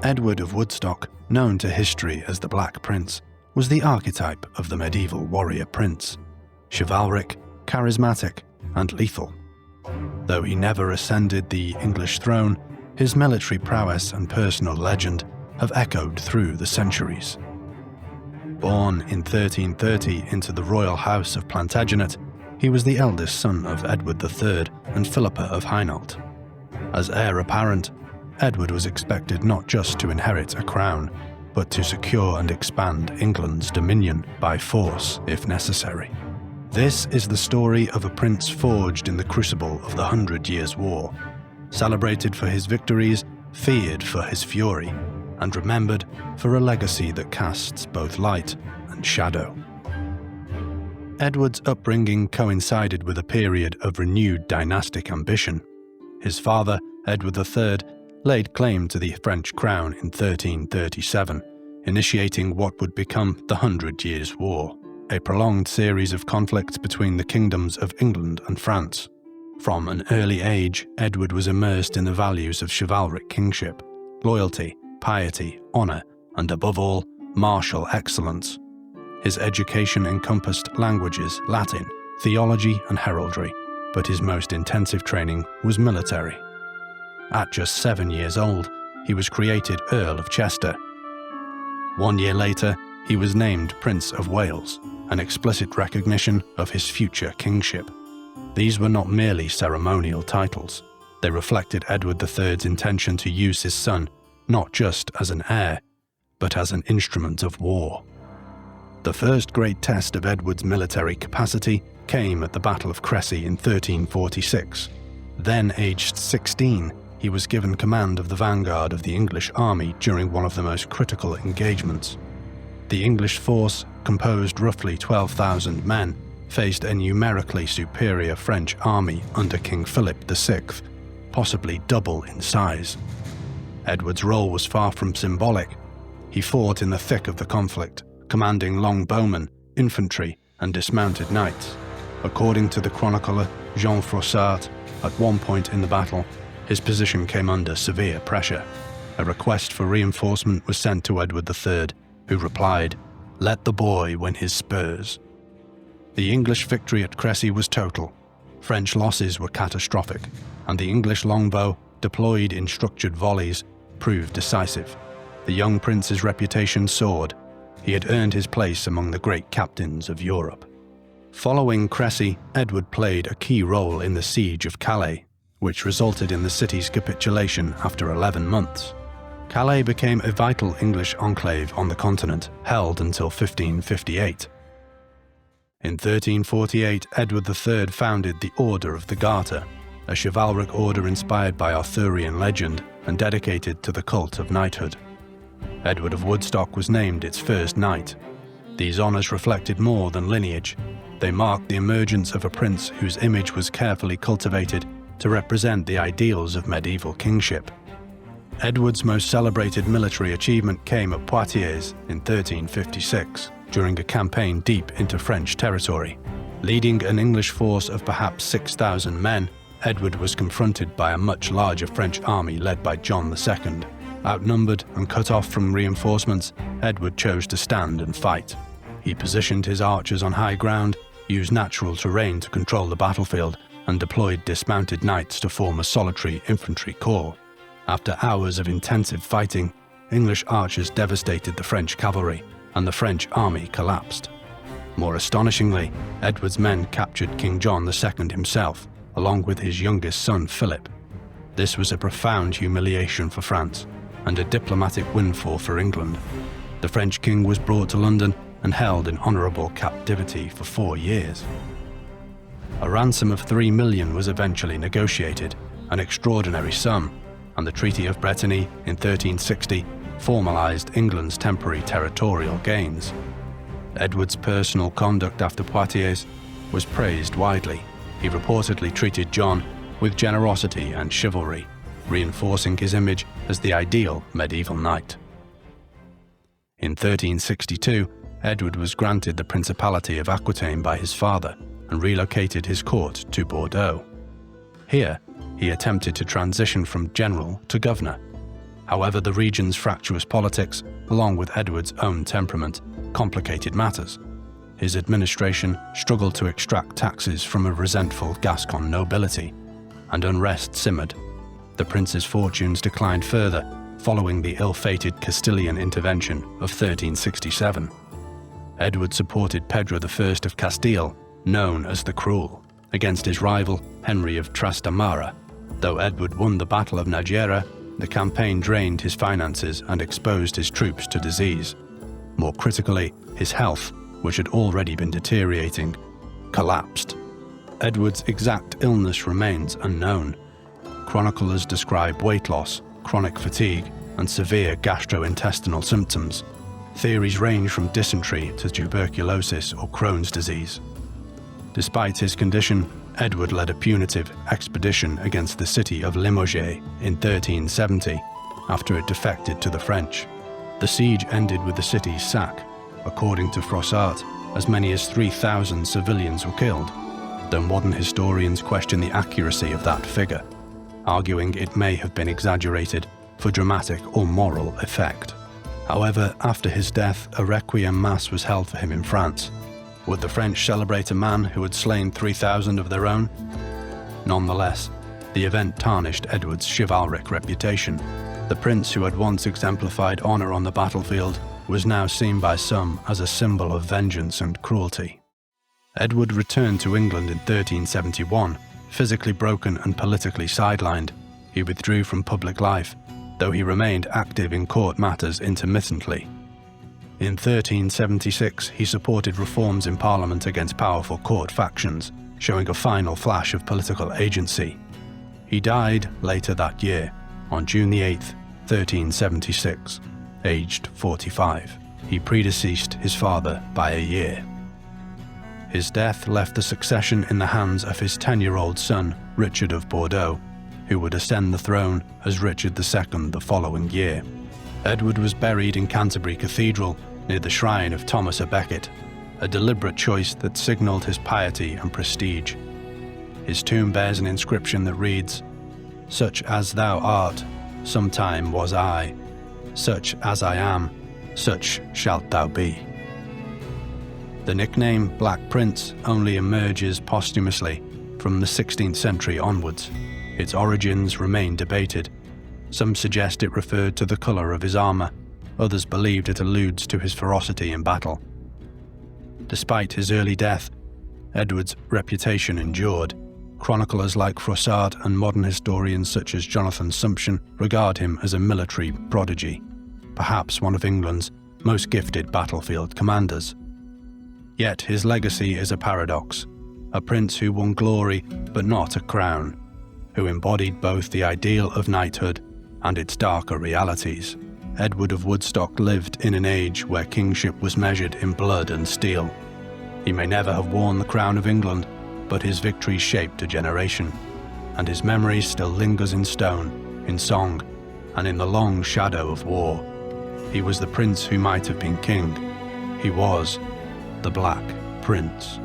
Edward of Woodstock, known to history as the Black Prince, was the archetype of the medieval warrior prince, chivalric, charismatic, and lethal. Though he never ascended the English throne, his military prowess and personal legend have echoed through the centuries. Born in 1330 into the royal house of Plantagenet, he was the eldest son of Edward III and Philippa of Hainault. As heir apparent, Edward was expected not just to inherit a crown, but to secure and expand England's dominion by force if necessary. This is the story of a prince forged in the crucible of the 100 Years' War, celebrated for his victories, feared for his fury, and remembered for a legacy that casts both light and shadow. Edward's upbringing coincided with a period of renewed dynastic ambition. His father, Edward III, laid claim to the French crown in 1337, initiating what would become the 100 Years' War, a prolonged series of conflicts between the kingdoms of England and France. From an early age, Edward was immersed in the values of chivalric kingship, loyalty, piety, honour, and above all, martial excellence. His education encompassed languages, Latin, theology, and heraldry, but his most intensive training was military. At just 7 years old, he was created Earl of Chester. 1 year later, he was named Prince of Wales, an explicit recognition of his future kingship. These were not merely ceremonial titles. They reflected Edward III's intention to use his son not just as an heir, but as an instrument of war. The first great test of Edward's military capacity came at the Battle of Crecy in 1346. Then aged 16, he was given command of the vanguard of the English army during one of the most critical engagements. The English force, composed roughly 12,000 men, faced a numerically superior French army under King Philip VI, possibly double in size. Edward's role was far from symbolic. He fought in the thick of the conflict, commanding longbowmen, infantry, and dismounted knights. According to the chronicler Jean Froissart, at one point in the battle, his position came under severe pressure. A request for reinforcement was sent to Edward III, who replied, "Let the boy win his spurs." The English victory at Crecy was total. French losses were catastrophic, and the English longbow, deployed in structured volleys, proved decisive. The young prince's reputation soared. He had earned his place among the great captains of Europe. Following Crecy, Edward played a key role in the siege of Calais, which resulted in the city's capitulation after 11 months. Calais became a vital English enclave on the continent, held until 1558. In 1348, Edward III founded the Order of the Garter, a chivalric order inspired by Arthurian legend and dedicated to the cult of knighthood. Edward of Woodstock was named its first knight. These honours reflected more than lineage. They marked the emergence of a prince whose image was carefully cultivated to represent the ideals of medieval kingship. Edward's most celebrated military achievement came at Poitiers in 1356, during a campaign deep into French territory. Leading an English force of perhaps 6,000 men, Edward was confronted by a much larger French army led by John II. Outnumbered and cut off from reinforcements, Edward chose to stand and fight. He positioned his archers on high ground, used natural terrain to control the battlefield, and deployed dismounted knights to form a solitary infantry corps. After hours of intensive fighting, English archers devastated the French cavalry, and the French army collapsed. More astonishingly, Edward's men captured King John II himself, along with his youngest son Philip. This was a profound humiliation for France, and a diplomatic windfall for England. The French king was brought to London and held in honourable captivity for 4 years. A ransom of 3 million was eventually negotiated, an extraordinary sum, and the Treaty of Brittany in 1360 formalised England's temporary territorial gains. Edward's personal conduct after Poitiers was praised widely. He reportedly treated John with generosity and chivalry, reinforcing his image as the ideal medieval knight. In 1362, Edward was granted the Principality of Aquitaine by his father and relocated his court to Bordeaux. Here, he attempted to transition from general to governor. However, the region's fractious politics, along with Edward's own temperament, complicated matters. His administration struggled to extract taxes from a resentful Gascon nobility, and unrest simmered. The prince's fortunes declined further following the ill-fated Castilian Intervention of 1367. Edward supported Pedro I of Castile, known as the Cruel, against his rival Henry of Trastamara. Though Edward won the Battle of Najera, the campaign drained his finances and exposed his troops to disease. More critically, his health, which had already been deteriorating, collapsed. Edward's exact illness remains unknown. Chroniclers describe weight loss, chronic fatigue, and severe gastrointestinal symptoms. Theories range from dysentery to tuberculosis or Crohn's disease. Despite his condition, Edward led a punitive expedition against the city of Limoges in 1370 after it defected to the French. The siege ended with the city's sack. According to Froissart, as many as 3,000 civilians were killed, though modern historians question the accuracy of that figure, arguing it may have been exaggerated for dramatic or moral effect. However, after his death, a requiem mass was held for him in France. Would the French celebrate a man who had slain 3,000 of their own? Nonetheless, the event tarnished Edward's chivalric reputation. The prince who had once exemplified honor on the battlefield was now seen by some as a symbol of vengeance and cruelty. Edward returned to England in 1371, physically broken and politically sidelined. He withdrew from public life, though he remained active in court matters intermittently. In 1376, he supported reforms in Parliament against powerful court factions, showing a final flash of political agency. He died later that year, on June 8, 1376, aged 45. He predeceased his father by a year. His death left the succession in the hands of his 10-year-old son, Richard of Bordeaux, who would ascend the throne as Richard II the following year. Edward was buried in Canterbury Cathedral near the shrine of Thomas à Becket, a deliberate choice that signalled his piety and prestige. His tomb bears an inscription that reads, "Such as thou art, sometime was I. Such as I am, such shalt thou be." The nickname Black Prince only emerges posthumously from the 16th century onwards. Its origins remain debated. Some suggest it referred to the colour of his armour, others believed it alludes to his ferocity in battle. Despite his early death, Edward's reputation endured. Chroniclers like Froissart and modern historians such as Jonathan Sumption regard him as a military prodigy, perhaps one of England's most gifted battlefield commanders. Yet his legacy is a paradox, a prince who won glory but not a crown, who embodied both the ideal of knighthood and its darker realities. Edward of Woodstock lived in an age where kingship was measured in blood and steel. He may never have worn the crown of England, but his victories shaped a generation, and his memory still lingers in stone, in song, and in the long shadow of war. He was the prince who might have been king. He was the Black Prince.